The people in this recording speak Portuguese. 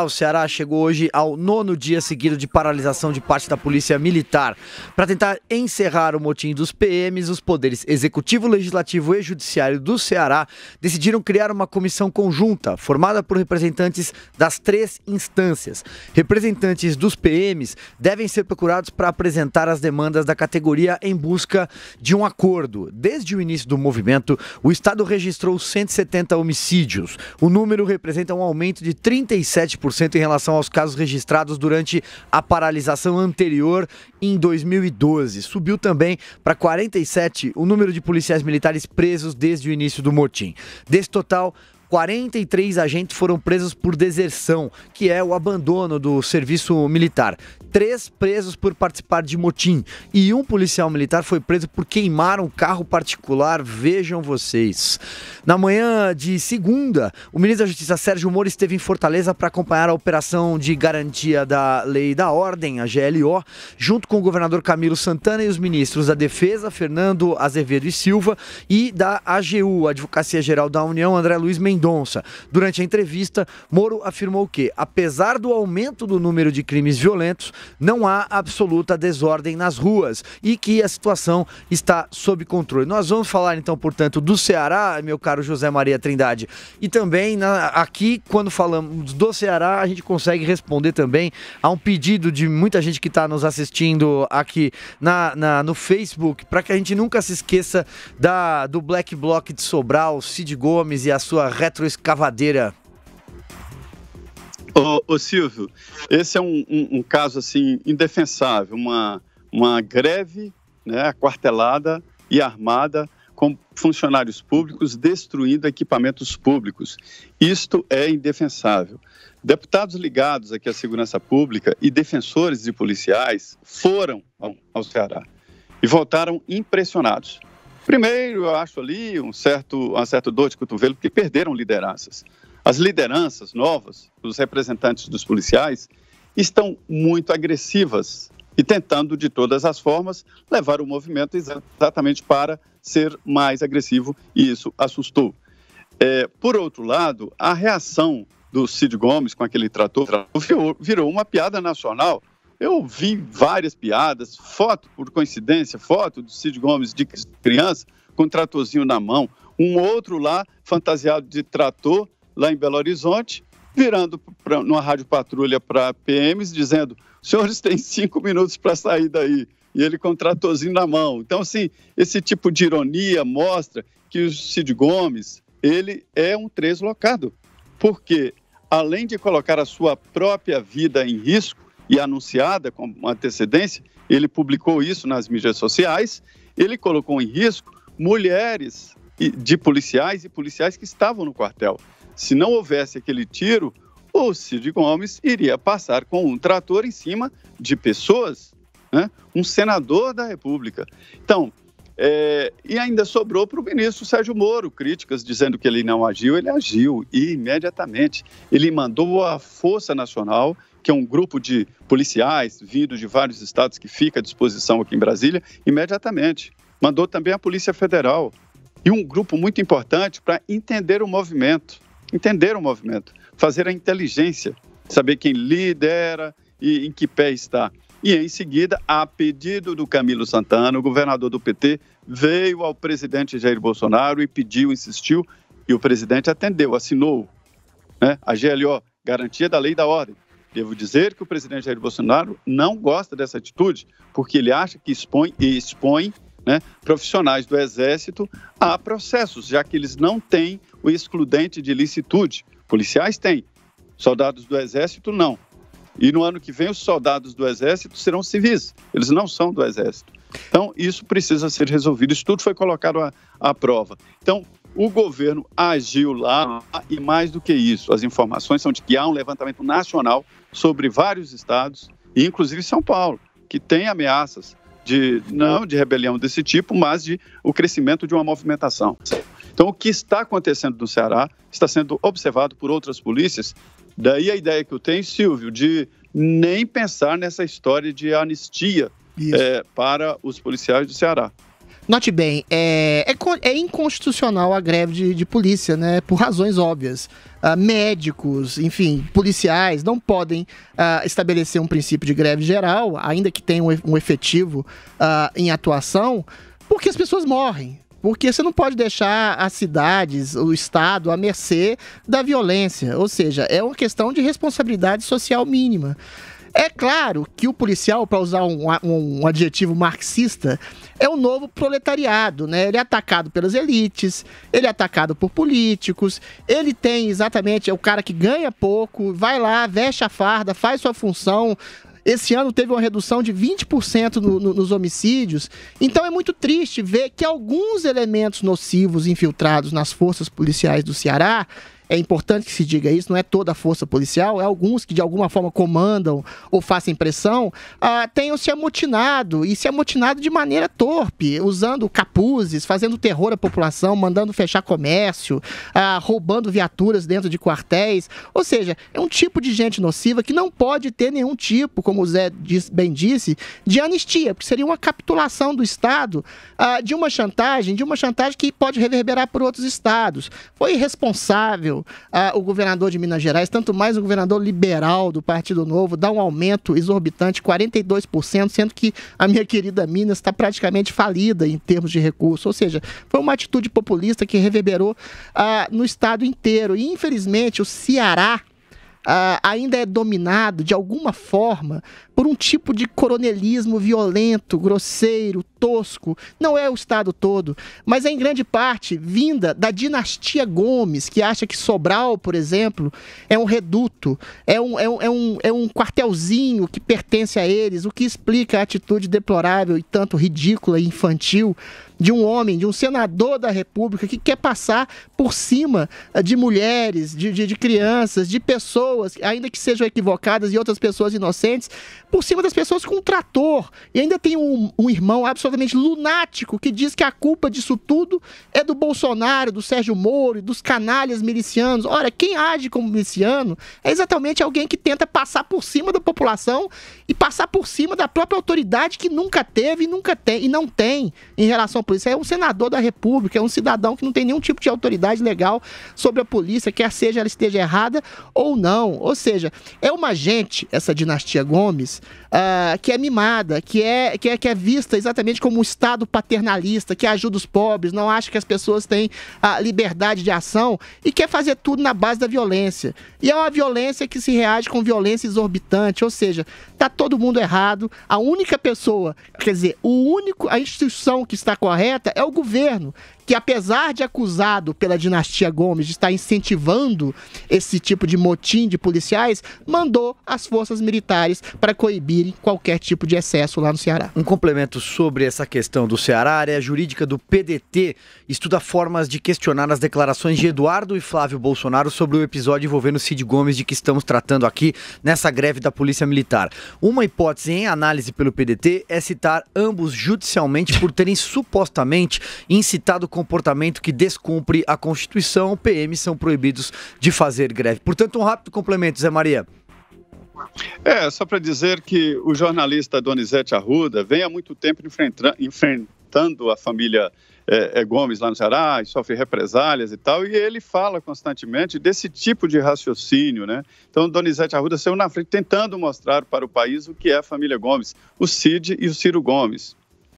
O Ceará chegou hoje ao 9º dia seguido de paralisação de parte da Polícia Militar. Para tentar encerrar o motim dos PMs, os poderes executivo, legislativo e judiciário do Ceará decidiram criar uma comissão conjunta, formada por representantes das 3 instâncias. Representantes dos PMs devem ser procurados para apresentar as demandas da categoria em busca de um acordo. Desde o início do movimento, o Estado registrou 170 homicídios. O número representa um aumento de 37% em relação aos casos registrados durante a paralisação anterior em 2012. Subiu também para 47 o número de policiais militares presos desde o início do motim. Desse total, 43 agentes foram presos por deserção, que é o abandono do serviço militar. 3 presos por participar de motim e um policial militar foi preso por queimar um carro particular, vejam vocês. Na manhã de segunda, o ministro da Justiça Sérgio Moro esteve em Fortaleza para acompanhar a operação de garantia da Lei e da Ordem, a GLO, junto com o governador Camilo Santana e os ministros da Defesa, Fernando Azevedo e Silva, e da AGU, Advocacia Geral da União, André Luiz Mendonça. Durante a entrevista, Moro afirmou que, apesar do aumento do número de crimes violentos, não há absoluta desordem nas ruas e que a situação está sob controle. Nós vamos falar então, portanto, do Ceará, meu caro José Maria Trindade, e também aqui, quando falamos do Ceará, a gente consegue responder também a um pedido de muita gente que está nos assistindo aqui no Facebook, para que a gente nunca se esqueça do Black Bloc de Sobral, Cid Gomes e a sua retroescavadeira. Ô Silvio, esse é um caso assim indefensável, uma greve, né, aquartelada e armada com funcionários públicos destruindo equipamentos públicos. Isto é indefensável. Deputados ligados aqui à segurança pública e defensores de policiais foram ao Ceará e voltaram impressionados. Primeiro, eu acho ali uma certa dor de cotovelo, porque perderam lideranças. As lideranças novas, os representantes dos policiais, estão muito agressivas e tentando, de todas as formas, levar o movimento exatamente para ser mais agressivo, e isso assustou. Por outro lado, a reação do Cid Gomes com aquele trator virou uma piada nacional. Eu vi várias piadas, por coincidência, foto do Cid Gomes de criança com um tratorzinho na mão, um outro lá fantasiado de trator, lá em Belo Horizonte, virando numa rádio patrulha para PMs, dizendo: os senhores têm 5 minutos para sair daí, e ele com um tratorzinho na mão. Então, assim, esse tipo de ironia mostra que o Cid Gomes, ele é um translocado, porque além de colocar a sua própria vida em risco, e anunciada com antecedência, ele publicou isso nas mídias sociais, ele colocou em risco mulheres de policiais e policiais que estavam no quartel. Se não houvesse aquele tiro, o Cid Gomes iria passar com um trator em cima de pessoas, né? Um senador da República. Então, e ainda sobrou para o ministro Sérgio Moro críticas dizendo que ele não agiu. Ele agiu e imediatamente ele mandou a Força Nacional, que é um grupo de policiais vindo de vários estados que fica à disposição aqui em Brasília, imediatamente. Mandou também a Polícia Federal e um grupo muito importante para entender o movimento, fazer a inteligência, saber quem lidera e em que pé está. E em seguida, a pedido do Camilo Santana, o governador do PT, veio ao presidente Jair Bolsonaro e pediu, insistiu, e o presidente atendeu, assinou, né, a GLO, Garantia da Lei e da Ordem. Devo dizer que o presidente Jair Bolsonaro não gosta dessa atitude, porque ele acha que expõe, né, profissionais do Exército a processos, já que eles não têm o excludente de licitude. Policiais têm, soldados do Exército não. E no ano que vem os soldados do Exército serão civis, eles não são do Exército. Então isso precisa ser resolvido, isso tudo foi colocado à prova. Então o governo agiu lá e mais do que isso, as informações são de que há um levantamento nacional sobre vários estados, e inclusive São Paulo, que tem ameaças não de rebelião desse tipo, mas de o crescimento de uma movimentação. Então, o que está acontecendo no Ceará está sendo observado por outras polícias. Daí a ideia que eu tenho, Silvio, de nem pensar nessa história de anistia para os policiais do Ceará. Note bem, é inconstitucional a greve de polícia, né? Por razões óbvias. Médicos, enfim, policiais não podem estabelecer um princípio de greve geral, ainda que tenha um efetivo em atuação, porque as pessoas morrem. Porque você não pode deixar as cidades, o Estado, à mercê da violência. Ou seja, é uma questão de responsabilidade social mínima. É claro que o policial, para usar um adjetivo marxista, é o novo proletariado, né? Ele é atacado pelas elites, ele é atacado por políticos, ele tem exatamente, é o cara que ganha pouco, vai lá, veste a farda, faz sua função. Esse ano teve uma redução de 20% nos homicídios. Então é muito triste ver que alguns elementos nocivos infiltrados nas forças policiais do Ceará, é importante que se diga isso, não é toda a força policial, é alguns que de alguma forma comandam ou fazem pressão, tenham se amotinado, e se amotinado de maneira torpe, usando capuzes, fazendo terror à população, mandando fechar comércio, roubando viaturas dentro de quartéis. Ou seja, é um tipo de gente nociva que não pode ter nenhum tipo, como o Zé bem disse, de anistia, porque seria uma capitulação do Estado de uma chantagem que pode reverberar por outros estados. Foi irresponsável o governador de Minas Gerais, tanto mais o governador liberal do Partido Novo, dá um aumento exorbitante, 42%, sendo que a minha querida Minas está praticamente falida em termos de recursos. Ou seja, foi uma atitude populista que reverberou no estado inteiro. E, infelizmente, o Ceará ainda é dominado, de alguma forma, por um tipo de coronelismo violento, grosseiro, tosco. Não é o Estado todo, mas é em grande parte vinda da dinastia Gomes, que acha que Sobral, por exemplo, é um reduto, é um quartelzinho que pertence a eles, o que explica a atitude deplorável e tanto ridícula e infantil de um homem, de um senador da República que quer passar por cima de mulheres, de crianças, de pessoas, ainda que sejam equivocadas, e outras pessoas inocentes, por cima das pessoas com um trator. E ainda tem um irmão absolutamente lunático que diz que a culpa disso tudo é do Bolsonaro, do Sérgio Moro e dos canalhas milicianos. Ora, quem age como miliciano é exatamente alguém que tenta passar por cima da população e passar por cima da própria autoridade que nunca teve e não tem em relação à polícia. É um senador da República, é um cidadão que não tem nenhum tipo de autoridade legal sobre a polícia, quer seja ela esteja errada ou não. Ou seja, é uma gente, essa dinastia Gomes, que é mimada, que é vista exatamente como um Estado paternalista, que ajuda os pobres, não acha que as pessoas têm a liberdade de ação e quer fazer tudo na base da violência. E é uma violência que se reage com violência exorbitante, ou seja, está todo mundo errado. A única pessoa, quer dizer, a instituição que está correta é o governo, que apesar de acusado pela dinastia Gomes de estar incentivando esse tipo de motim de policiais, mandou as forças militares para coibirem qualquer tipo de excesso lá no Ceará. Um complemento sobre essa questão do Ceará, a área jurídica do PDT estuda formas de questionar as declarações de Eduardo e Flávio Bolsonaro sobre o episódio envolvendo Cid Gomes, de que estamos tratando aqui nessa greve da Polícia Militar. Uma hipótese em análise pelo PDT é citar ambos judicialmente por terem supostamente incitado comportamento que descumpre a Constituição. PMs são proibidos de fazer greve. Portanto, um rápido complemento, Zé Maria. Só para dizer que o jornalista Donizete Arruda vem há muito tempo enfrentando a família Gomes lá no Ceará, e sofre represálias e tal, e ele fala constantemente desse tipo de raciocínio, né? Então, Donizete Arruda saiu na frente tentando mostrar para o país o que é a família Gomes, o Cid e o Ciro Gomes.